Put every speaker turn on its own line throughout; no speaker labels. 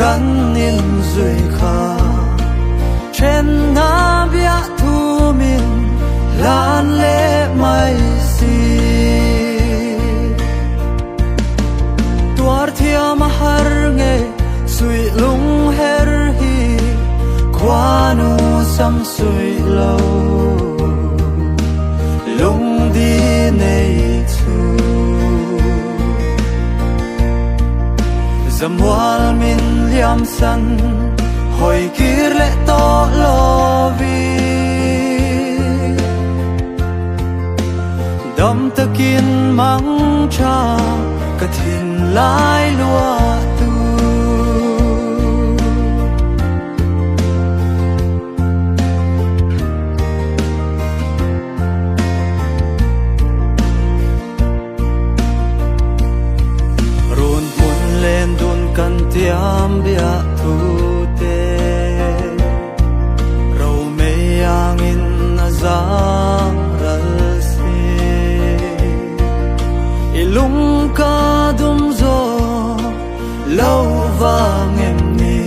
kan in zui kha chen na bia thu min lan le mai si tuar thia mahar nge sui lung her hi kwanu sam sui lo lung di nei chu zamwal min liam san hoi kir le to lovi dam takin mang cha kathin lai lua tu run hun len dun kan tiam bia thu te rau me yang in na zang ral se ilung ka dum zo lâu vang em ni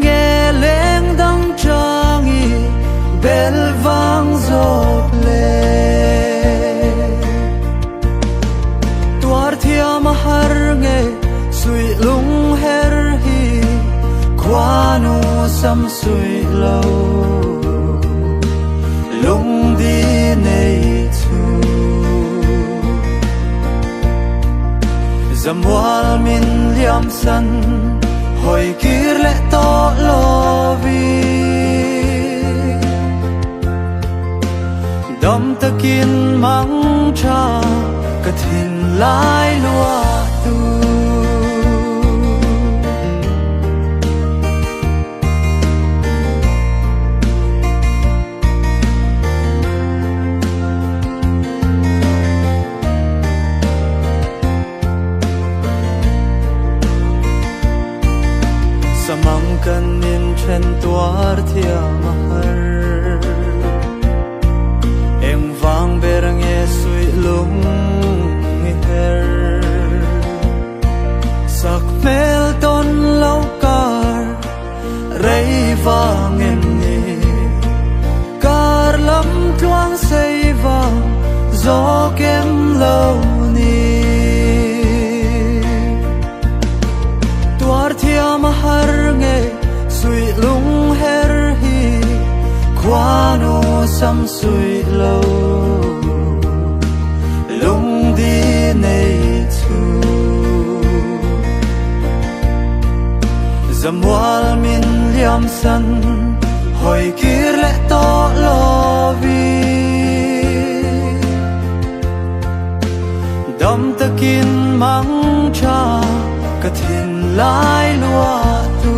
nghe leng dang changi bel vang zo ple tuar thia mahar nge sui lung her hi kwanu sam sui lo lung di nei chu zamwal min liam san hoi kir le to lovi dam takin mang cha kathin lai lua tu samang kanin chen tuar thia mahar em vang berang e sui lung ngi her sak mel ton lau kar rei vang em ni kar lam tuang sei vang zo kem lâu ni tuar thia mahar nge sui lung her hi kwano sam sui lo lung di nei chu zamwal min liam san hoi kir le to lovi dam takin mang cha kathin lai lua tu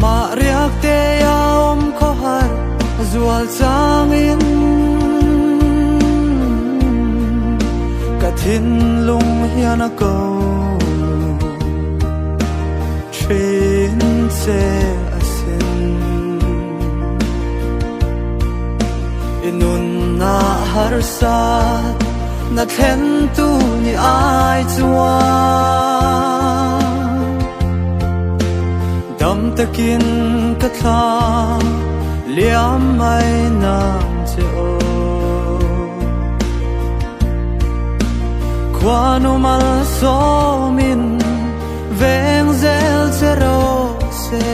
ma riak te yaom ko har zual sang in kathin lung hian a ko trin se asin inun na har sat na thlen tu ni ai chuan dam takin ka thla liam mai nam che o kwanu mal so min veng zel zero se